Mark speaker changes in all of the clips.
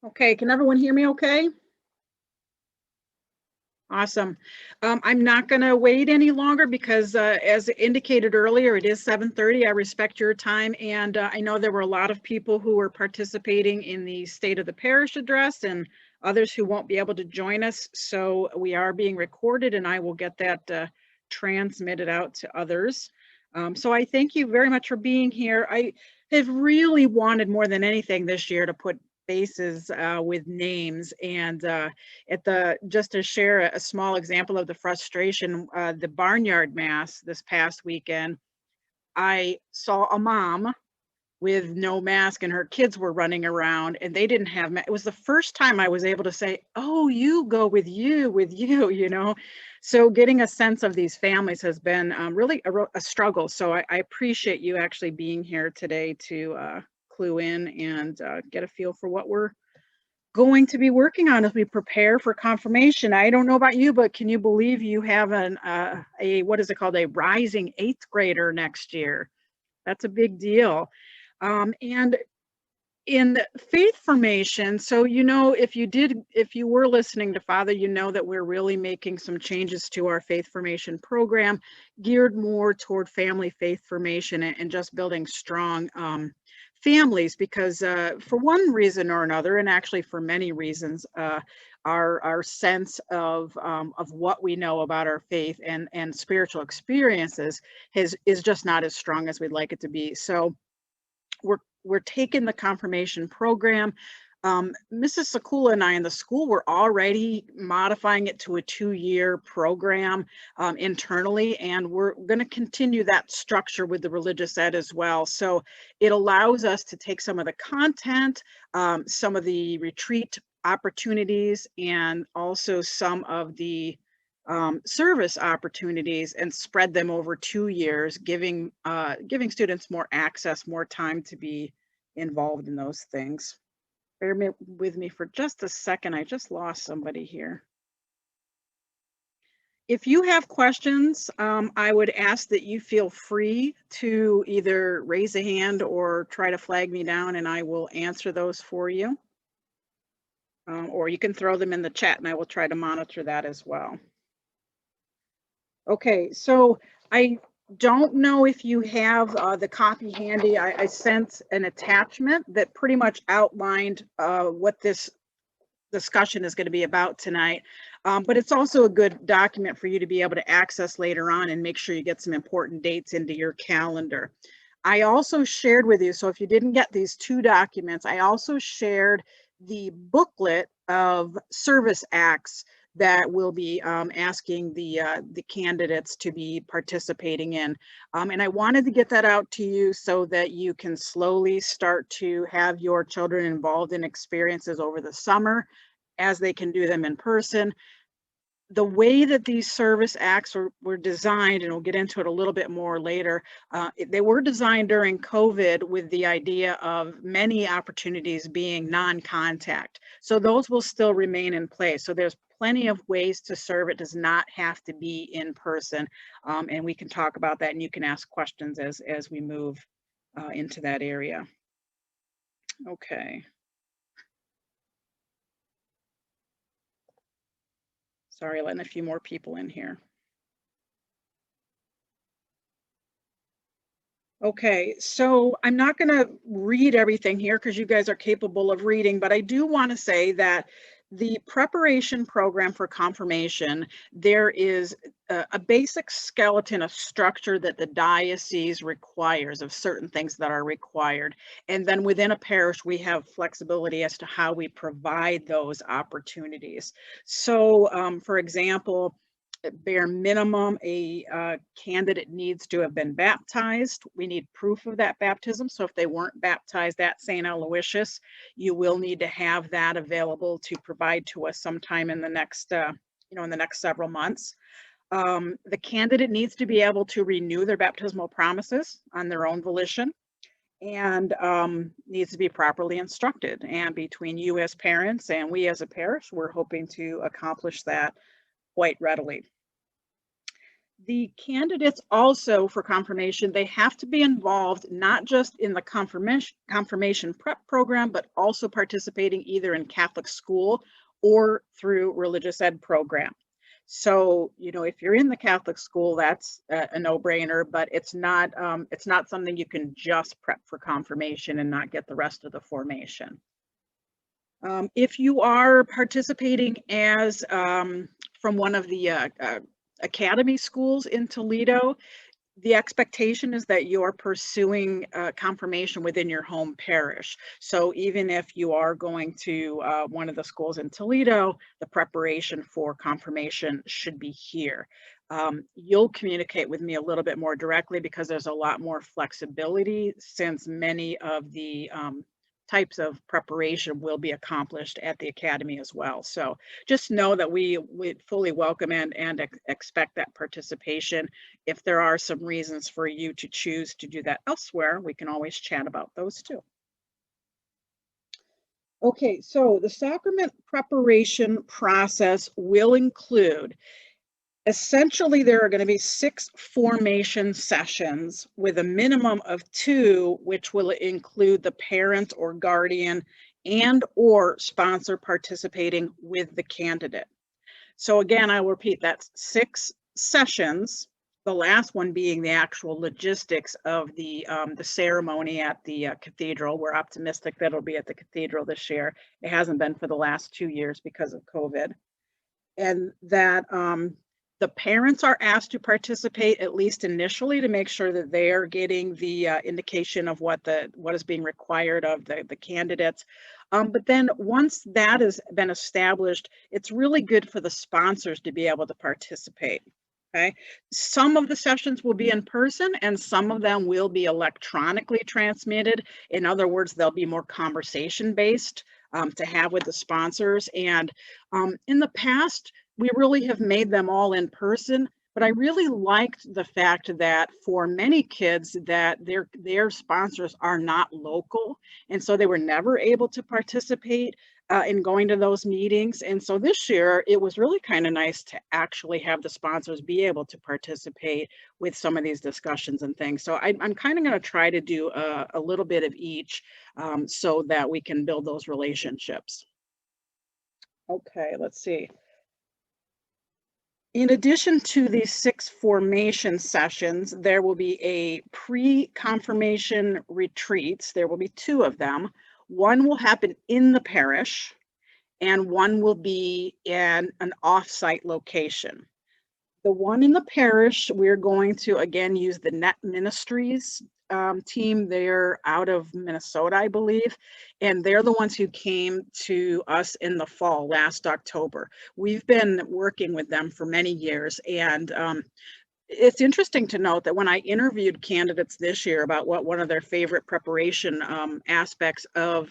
Speaker 1: Okay, can everyone hear me okay? Awesome. I'm not going to wait any longer because, as indicated earlier, it is 7:30. I respect your time, and I know there were a lot of people who were participating in the State of the Parish address and others who won't be able to join us. So we are being recorded, and I will get that transmitted out to others. So I thank you very much for being here. I have really wanted more than anything this year to put faces with names and at the just to share a small example of the frustration, the barnyard mass this past weekend, I saw a mom with no mask and her kids were running around and they didn't have it was the first time I was able to say, oh, you go with you, so getting a sense of these families has been really a struggle. So I appreciate you actually being here today to clue in and get a feel for what we're going to be working on as we prepare for confirmation. I don't know about you, but can you believe you have a what is it called, a rising eighth grader next year? That's a big deal. And in faith formation, so if you were listening to Father, you know that we're really making some changes to our faith formation program, geared more toward family faith formation and just building strong families, because for one reason or another, and actually for many reasons, our sense of what we know about our faith and spiritual experiences is just not as strong as we'd like it to be. So we're taking the confirmation program. Mrs. Sakula and I in the school were already modifying it to a 2-year program internally, and we're going to continue that structure with the religious ed as well. So it allows us to take some of the content, some of the retreat opportunities, and also some of the service opportunities and spread them over 2 years, giving students more access, more time to be involved in those things. Bear with me for just a second. I just lost somebody here. If you have questions, I would ask that you feel free to either raise a hand or try to flag me down, and I will answer those for you. Or you can throw them in the chat, and I will try to monitor that as well. Okay, so I don't know if you have the copy handy. I sent an attachment that pretty much outlined what this discussion is going to be about tonight. But it's also a good document for you to be able to access later on and make sure you get some important dates into your calendar. I also shared with you, so if you didn't get these 2 documents, I also shared the booklet of service acts that we'll be asking the candidates to be participating in. And I wanted to get that out to you so that you can slowly start to have your children involved in experiences over the summer as they can do them in person. The way that these service acts were designed, and we'll get into it a little bit more later, they were designed during COVID with the idea of many opportunities being non-contact. So those will still remain in place. So there's plenty of ways to serve. It does not have to be in person. And we can talk about that, and you can ask questions as we move into that area. Okay. Sorry, letting a few more people in here. Okay, so I'm not going to read everything here because you guys are capable of reading, but I do want to say that the preparation program for confirmation, there is a basic skeleton, a structure that the diocese requires of certain things that are required. And then within a parish, we have flexibility as to how we provide those opportunities. So, for example, at bare minimum, a candidate needs to have been baptized. We need proof of that baptism. So if they weren't baptized at St. Aloysius, you will need to have that available to provide to us sometime in the next, in the next several months. The candidate needs to be able to renew their baptismal promises on their own volition, and needs to be properly instructed. And between you as parents and we as a parish, we're hoping to accomplish that quite readily. The candidates also for confirmation, they have to be involved not just in the confirmation prep program, but also participating either in Catholic school or through religious ed program. So, if you're in the Catholic school, that's a no-brainer, but it's not something you can just prep for confirmation and not get the rest of the formation. If you are participating as from one of the academy schools in Toledo, the expectation is that you're pursuing confirmation within your home parish. So even if you are going to one of the schools in Toledo, the preparation for confirmation should be here. You'll communicate with me a little bit more directly because there's a lot more flexibility since many of the types of preparation will be accomplished at the academy as well. So just know that we fully welcome and expect that participation. If there are some reasons for you to choose to do that elsewhere, we can always chat about those too. Okay, so the sacrament preparation process will include, essentially, there are going to be 6 formation sessions with a minimum of 2, which will include the parent or guardian and or sponsor participating with the candidate. So again, I will repeat, that's 6 sessions, the last one being the actual logistics of the ceremony at the cathedral. We're optimistic that it'll be at the cathedral this year. It hasn't been for the last 2 years because of COVID. And that the parents are asked to participate, at least initially, to make sure that they are getting the indication of what is being required of the candidates. But then once that has been established, it's really good for the sponsors to be able to participate. Okay. Some of the sessions will be in person and some of them will be electronically transmitted. In other words, they'll be more conversation based to have with the sponsors. And in the past, we really have made them all in person, but I really liked the fact that for many kids that their sponsors are not local, and so they were never able to participate in going to those meetings. And so this year, it was really kind of nice to actually have the sponsors be able to participate with some of these discussions and things. So I'm kind of going to try to do a little bit of each so that we can build those relationships. Okay, let's see. In addition to these 6 formation sessions, there will be a pre-confirmation retreats. There will be 2 of them. One will happen in the parish and one will be in an off-site location. The one in the parish, we're going to again use the Net Ministries team. They're out of Minnesota, I believe, and they're the ones who came to us in the fall last October. We've been working with them for many years, and it's interesting to note that when I interviewed candidates this year about what one of their favorite preparation aspects of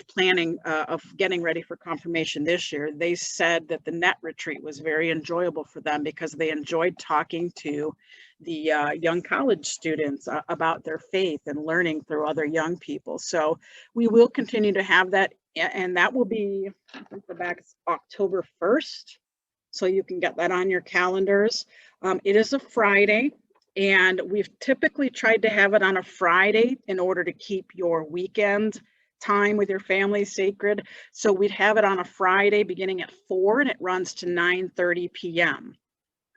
Speaker 1: planning, of getting ready for confirmation this year, they said that the net retreat was very enjoyable for them because they enjoyed talking to the young college students about their faith and learning through other young people. So we will continue to have that, and that will be, I think the back is October 1st. So you can get that on your calendars. It is a Friday, and we've typically tried to have it on a Friday in order to keep your weekend time with your family sacred. So we'd have it on a Friday beginning at 4 and it runs to 9:30 p.m.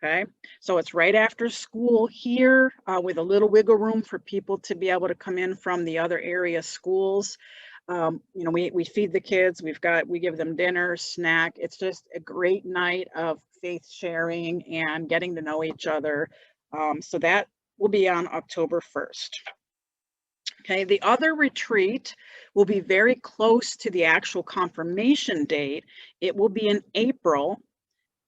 Speaker 1: Okay, so it's right after school here with a little wiggle room for people to be able to come in from the other area schools. We feed the kids, we give them dinner, snack. It's just a great night of faith sharing and getting to know each other. So that will be on October 1st. Okay, the other retreat will be very close to the actual confirmation date. It will be in April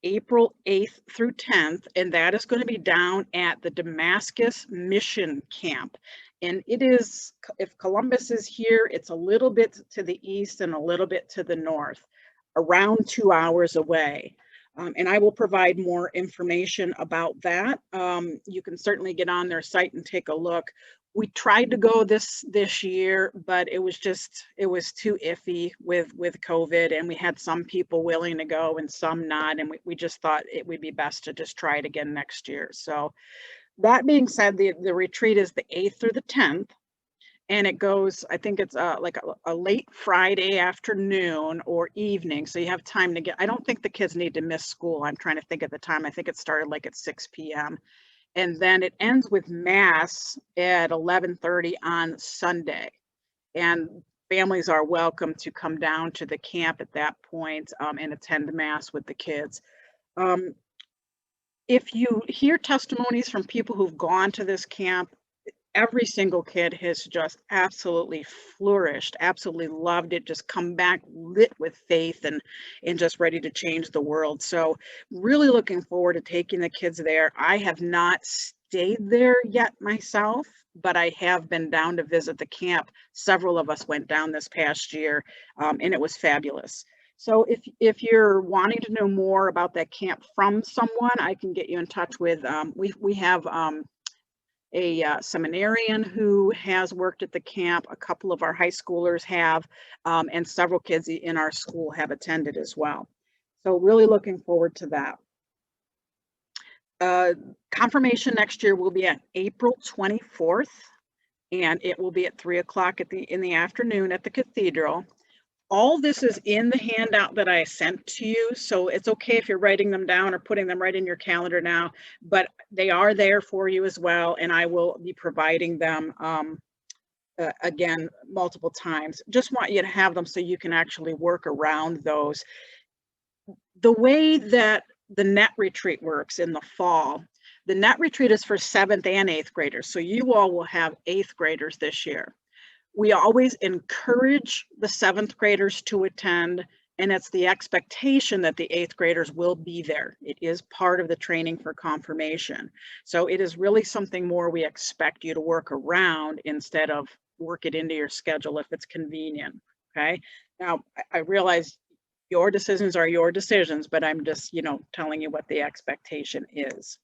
Speaker 1: 8th through 10th, and that is going to be down at the Damascus Mission Camp. And it is, if Columbus is here, it's a little bit to the east and a little bit to the north, around 2 hours away. And I will provide more information about that. You can certainly get on their site and take a look. We tried to go this year, but it was too iffy with COVID, and we had some people willing to go and some not, and we just thought it would be best to just try it again next year. So that being said, the retreat is the 8th through the 10th, and it goes, I think it's like a late Friday afternoon or evening, so you have time to get. I don't think the kids need to miss school. I'm trying to think at the time. I think it started like at 6 p.m. And then it ends with mass at 11:30 on Sunday. And families are welcome to come down to the camp at that point, and attend mass with the kids. Um, if you hear testimonies from people who've gone to this camp, every single kid has just absolutely flourished, absolutely loved it, just come back lit with faith and just ready to change the world. So really looking forward to taking the kids there. I have not stayed there yet myself, but I have been down to visit the camp. Several of us went down this past year, and it was fabulous. So if you're wanting to know more about that camp from someone, I can get you in touch with, we have a seminarian who has worked at the camp. A couple of our high schoolers have, and several kids in our school have attended as well. So really looking forward to that. Confirmation next year will be on April 24th, and it will be at 3 o'clock in the afternoon at the cathedral. All this is in the handout that I sent to you, so it's okay if you're writing them down or putting them right in your calendar now, but they are there for you as well, and I will be providing them again multiple times. Just want you to have them so you can actually work around those. The way that the net retreat works in the fall, the net retreat is for 7th and 8th graders, so you all will have 8th graders this year. We always encourage the 7th graders to attend, and it's the expectation that the 8th graders will be there. It is part of the training for confirmation. So it is really something more we expect you to work around instead of work it into your schedule if it's convenient, okay? Now, I realize your decisions are your decisions, but I'm just, telling you what the expectation is.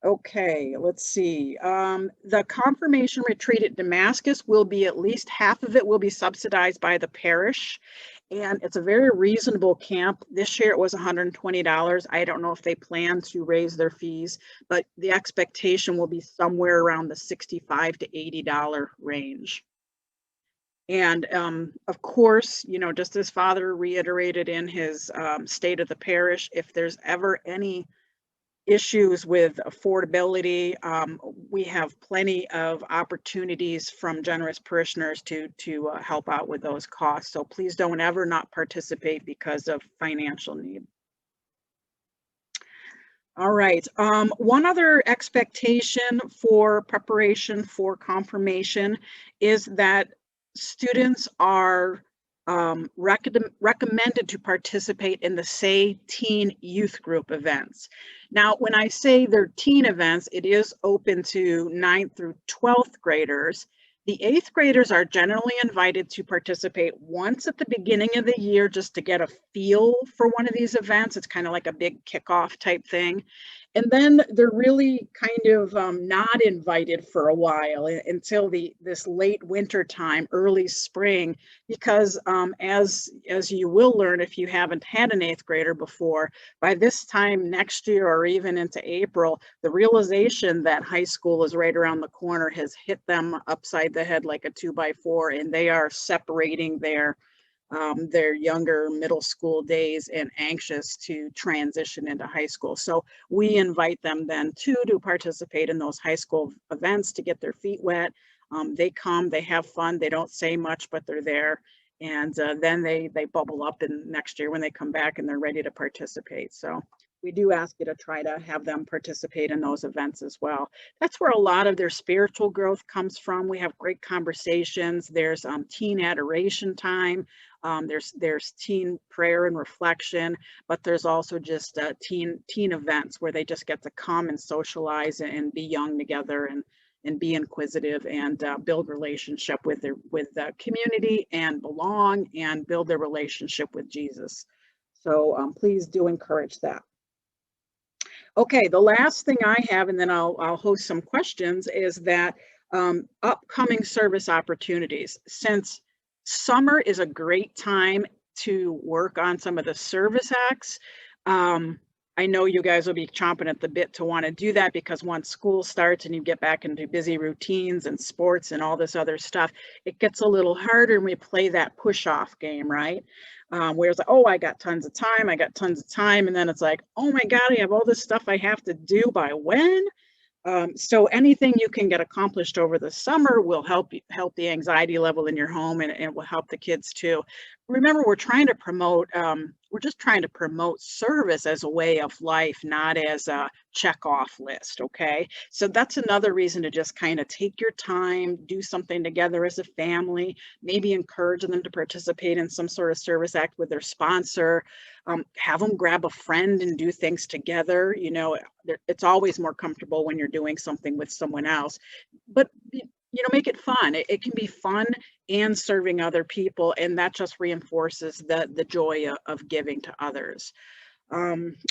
Speaker 1: Okay, let's see. The confirmation retreat at Damascus will be, at least half of it will be subsidized by the parish. And it's a very reasonable camp. This year it was $120. I don't know if they plan to raise their fees, but the expectation will be somewhere around the $65 to $80 range. And of course, just as Father reiterated in his state of the parish, if there's ever any issues with affordability, we have plenty of opportunities from generous parishioners to help out with those costs. So please don't ever not participate because of financial need. All right. One other expectation for preparation for confirmation is that students are recommended to participate in the Say Teen Youth Group events. Now, when I say they're teen events, it is open to 9th through 12th graders. The 8th graders are generally invited to participate once at the beginning of the year just to get a feel for one of these events. It's kind of like a big kickoff type thing. And then they're really kind of not invited for a while until this late winter time, early spring, because as you will learn if you haven't had an 8th grader before, by this time next year or even into April, the realization that high school is right around the corner has hit them upside the head like a 2x4, and they are separating their younger middle school days and anxious to transition into high school. So we invite them then to participate in those high school events to get their feet wet. They come, they have fun, they don't say much, but they're there. And then they bubble up in next year when they come back and they're ready to participate. So we do ask you to try to have them participate in those events as well. That's where a lot of their spiritual growth comes from. We have great conversations. There's teen adoration time. There's teen prayer and reflection, but there's also just teen events where they just get to come and socialize and be young together and be inquisitive and build relationship with the community and belong and build their relationship with Jesus. So please do encourage that. Okay, the last thing I have, and then I'll host some questions, is that Upcoming service opportunities. Since summer is a great time to work on some of the service acts, um, I know you guys will be chomping at the bit to want to do that because once school starts and you get back into busy routines and sports and all this other stuff, it gets a little harder and we play that push off game, right? Where it's like, oh, I got tons of time, I got tons of time. And then it's like, oh my God, I have all this stuff I have to do by when? So anything you can get accomplished over the summer will help the anxiety level in your home, and it will help the kids too. Remember, we're just trying to promote service as a way of life, not as a check off list. Okay. So that's another reason to just kind of take your time, do something together as a family, maybe encourage them to participate in some sort of service act with their sponsor. Have them grab a friend and do things together. It's always more comfortable when you're doing something with someone else, but make it fun. It can be fun and serving other people, and that just reinforces the joy of giving to others.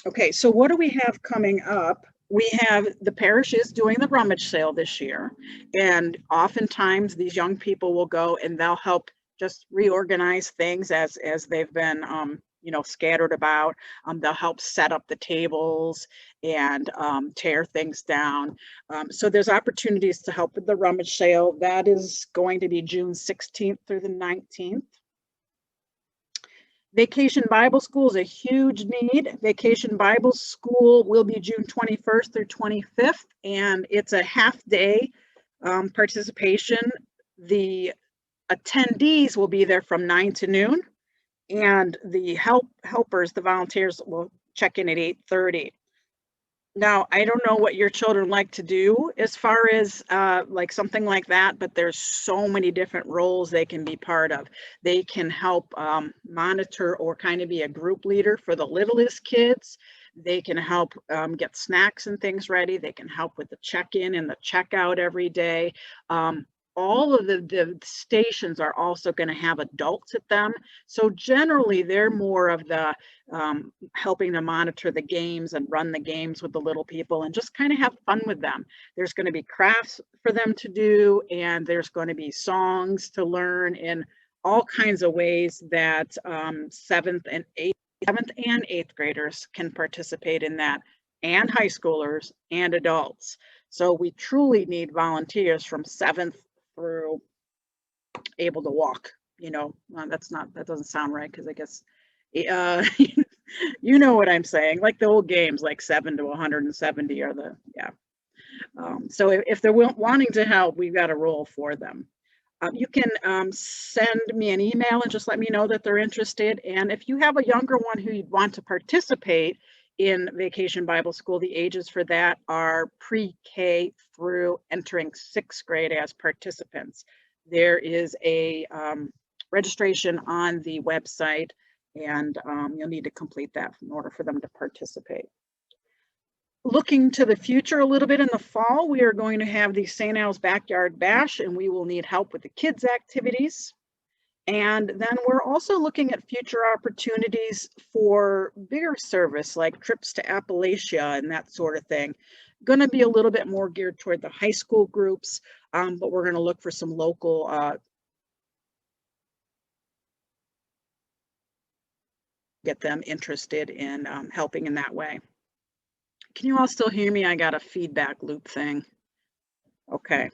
Speaker 1: Okay, so what do we have coming up? We have the parish is doing the rummage sale this year, and oftentimes these young people will go and they'll help just reorganize things as they've been scattered about. They'll help set up the tables and tear things down. So there's opportunities to help with the rummage sale. That is going to be June 16th through the 19th. Vacation Bible School is a huge need. Vacation Bible School will be June 21st through 25th, and it's a half-day participation. The attendees will be there from 9 to noon, and the helpers, the volunteers, will check in at 8:30. Now, I don't know what your children like to do as far as like something like that, but there's so many different roles they can be part of. They can help monitor or kind of be a group leader for the littlest kids. They can help get snacks and things ready. They can help with the check-in and the checkout every day. All of the stations are also going to have adults at them. So generally, they're more of the helping to monitor the games and run the games with the little people and just kind of have fun with them. There's going to be crafts for them to do, and there's going to be songs to learn in all kinds of ways that seventh and eighth graders can participate in that, and high schoolers and adults. So we truly need volunteers from seventh through able to walk. That doesn't sound right, because I guess you know what I'm saying, like the old games, like 7 to 170 are the, yeah. So if they're wanting to help, we've got a role for them. You can send me an email and just let me know that they're interested. And if you have a younger one who you'd want to participate in Vacation Bible School, the ages for that are pre-K through entering 6th grade as participants. There is a registration on the website, and you'll need to complete that in order for them to participate. Looking to the future a little bit, in the fall, we are going to have the St. Al's Backyard Bash, and we will need help with the kids' activities. And then we're also looking at future opportunities for bigger service, like trips to Appalachia and that sort of thing. Going to be a little bit more geared toward the high school groups, but we're going to look for some local get them interested in helping in that way. Can you all still hear me? I got a feedback loop thing. Okay.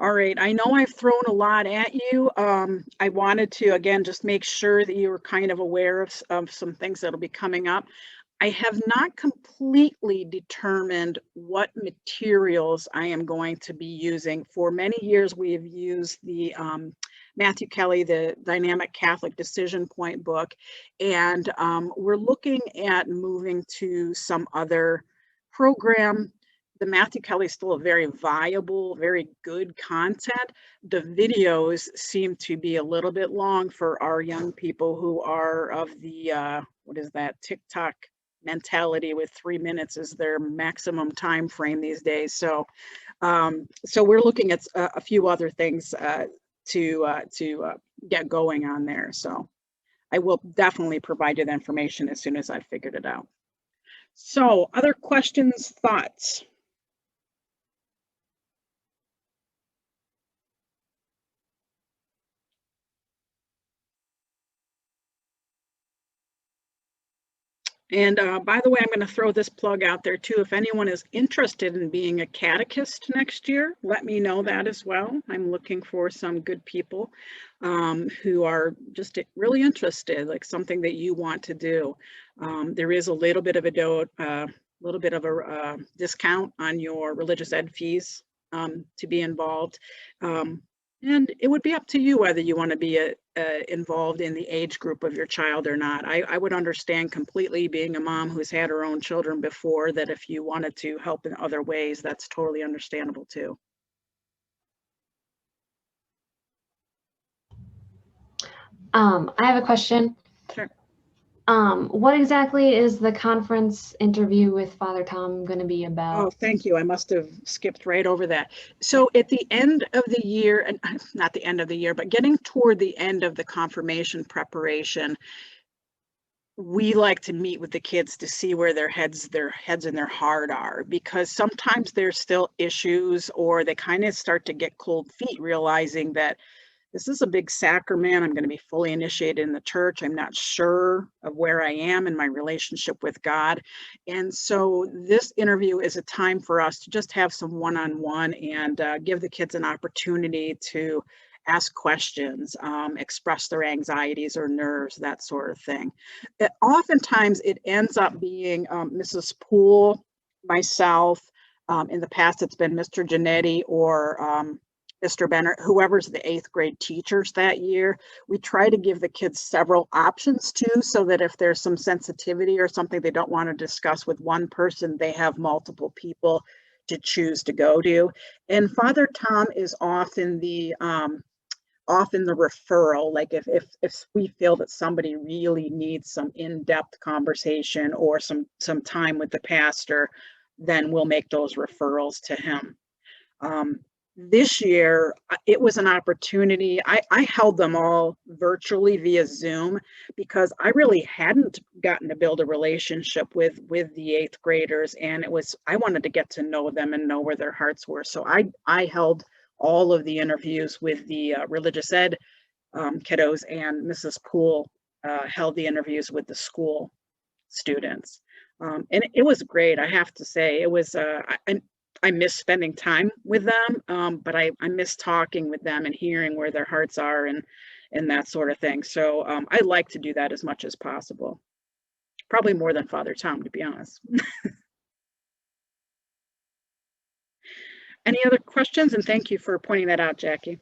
Speaker 1: All right, I know I've thrown a lot at you. I wanted to, again, just make sure that you were kind of aware of some things that'll be coming up. I have not completely determined what materials I am going to be using. For many years, we have used the Matthew Kelly, the Dynamic Catholic Decision Point book, and we're looking at moving to some other program. The Matthew Kelly is still a very viable, very good content. The videos seem to be a little bit long for our young people who are of the, what is that, TikTok mentality, with 3 minutes is their maximum time frame these days. So we're looking at a few other things to get going on there. So I will definitely provide you the information as soon as I've figured it out. So other questions, thoughts? And by the way, I'm going to throw this plug out there too. If anyone is interested in being a catechist next year, let me know that as well. I'm looking for some good people who are just really interested, like something that you want to do. There is a little bit of a discount on your religious ed fees to be involved. Um, and it would be up to you whether you want to be involved in the age group of your child or not. I would understand completely, being a mom who's had her own children before, that if you wanted to help in other ways, that's totally understandable too.
Speaker 2: I have a question.
Speaker 1: Sure.
Speaker 2: What exactly is the conference interview with Father Tom going to be
Speaker 1: Oh,
Speaker 2: about?
Speaker 1: thank you. I must have skipped right over that. So at the end of the year, and not the end of the year, but getting toward the end of the confirmation preparation, we like to meet with the kids to see where their heads and their heart are, because sometimes there's still issues, or they kind of start to get cold feet realizing that this is a big sacrament. I'm going to be fully initiated in the church. I'm not sure of where I am in my relationship with God. And so this interview is a time for us to just have some one-on-one and give the kids an opportunity to ask questions, express their anxieties or nerves, that sort of thing. Oftentimes it ends up being Mrs. Poole, myself. In the past, it's been Mr. Genetti or Mr. Bennett, whoever's the 8th grade teachers that year. We try to give the kids several options too, so that if there's some sensitivity or something they don't want to discuss with one person, they have multiple people to choose to go to. And Father Tom is often the referral. Like if we feel that somebody really needs some in-depth conversation or some time with the pastor, then we'll make those referrals to him. um, this year, it was an opportunity. I held them all virtually via Zoom because I really hadn't gotten to build a relationship with the 8th graders, and I wanted to get to know them and know where their hearts were. So I held all of the interviews with the religious ed kiddos, and Mrs. Poole held the interviews with the school students. And it was great, I have to say. It was, I miss spending time with them, but I miss talking with them and hearing where their hearts are and that sort of thing. So I like to do that as much as possible. Probably more than Father Tom, to be honest. Any other questions? And thank you for pointing that out, Jackie.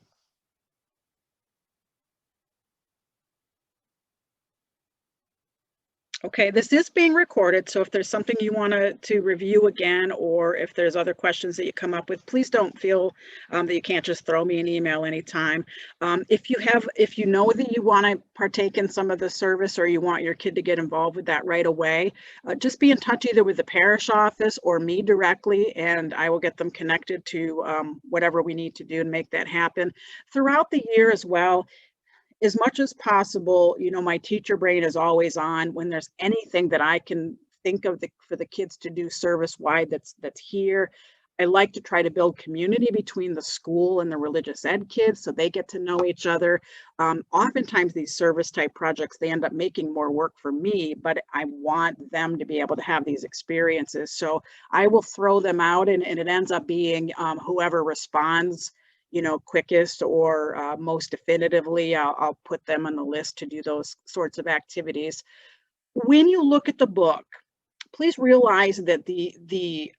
Speaker 1: Okay, this is being recorded, so if there's something you want to review again, or if there's other questions that you come up with, please don't feel that you can't just throw me an email anytime. If you know that you want to partake in some of the service, or you want your kid to get involved with that right away, just be in touch either with the parish office or me directly, and I will get them connected to whatever we need to do to make that happen. Throughout the year as well, as much as possible, my teacher brain is always on. When there's anything that I can think of for the kids to do service wide that's here, I like to try to build community between the school and the religious ed kids so they get to know each other. Oftentimes these service type projects, they end up making more work for me, but I want them to be able to have these experiences. So I will throw them out, and it ends up being whoever responds quickest or most definitively, I'll put them on the list to do those sorts of activities. When you look at the book, please realize that the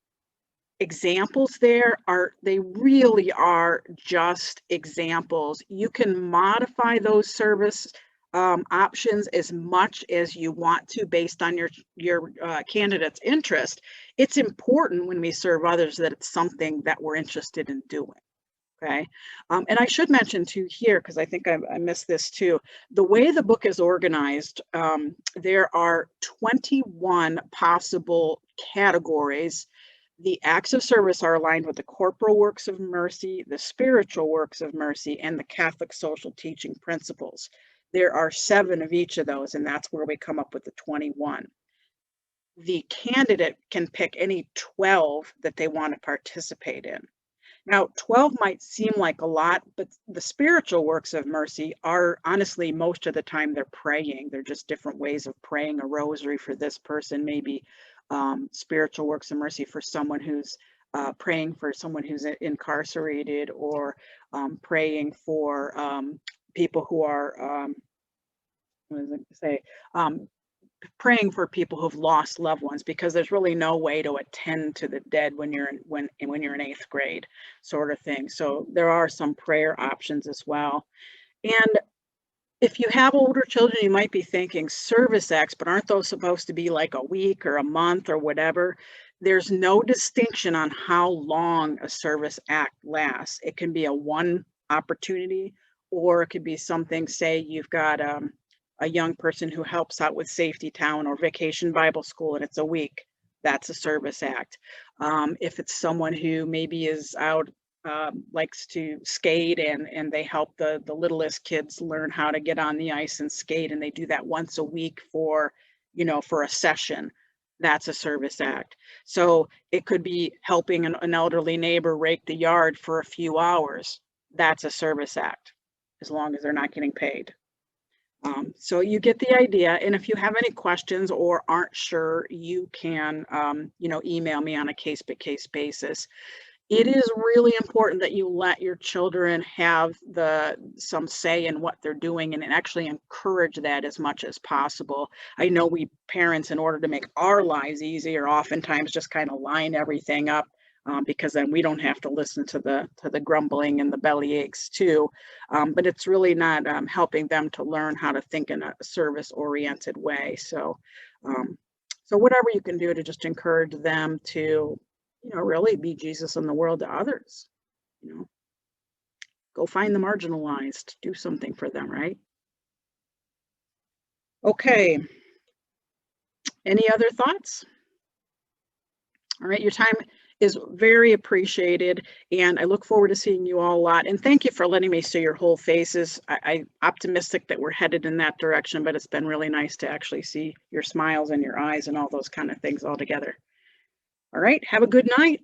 Speaker 1: examples they really are just examples. You can modify those service options as much as you want to based on your candidate's interest. It's important when we serve others that it's something that we're interested in doing. Okay. And I should mention too here, because I think I missed this too, the way the book is organized, there are 21 possible categories. The acts of service are aligned with the corporal works of mercy, the spiritual works of mercy, and the Catholic social teaching principles. There are 7 of each of those, and that's where we come up with the 21. The candidate can pick any 12 that they want to participate in. Now, 12 might seem like a lot, but the spiritual works of mercy are honestly, most of the time they're praying. They're just different ways of praying. A rosary for this person, maybe spiritual works of mercy for someone who's praying for someone who's incarcerated, or praying for people who are, what does it say? Um, Praying for people who've lost loved ones, because there's really no way to attend to the dead when you're when you're in 8th grade, sort of thing. So there are some prayer options as well. And if you have older children, you might be thinking service acts, but aren't those supposed to be like a week or a month or whatever? There's no distinction on how long a service act lasts. It can be a one opportunity, or it could be something, say you've got a young person who helps out with Safety Town or Vacation Bible School, and it's a week. That's a service act. If it's someone who maybe is out, likes to skate, and they help the littlest kids learn how to get on the ice and skate, and they do that once a week for, for a session, that's a service act. So it could be helping an elderly neighbor rake the yard for a few hours. That's a service act, as long as they're not getting paid. So you get the idea. And if you have any questions or aren't sure, you can, email me on a case-by-case basis. It is really important that you let your children have some say in what they're doing, and actually encourage that as much as possible. I know we parents, in order to make our lives easier, oftentimes just kind of line everything up, because then we don't have to listen to the grumbling and the belly aches too. But it's really not helping them to learn how to think in a service-oriented way. So whatever you can do to just encourage them to, really be Jesus in the world to others. Go find the marginalized, do something for them, right? Okay. Any other thoughts? All right, your time is very appreciated, and I look forward to seeing you all a lot. And thank you for letting me see your whole faces. I'm optimistic that we're headed in that direction, but it's been really nice to actually see your smiles and your eyes and all those kind of things all together. All right, have a good night.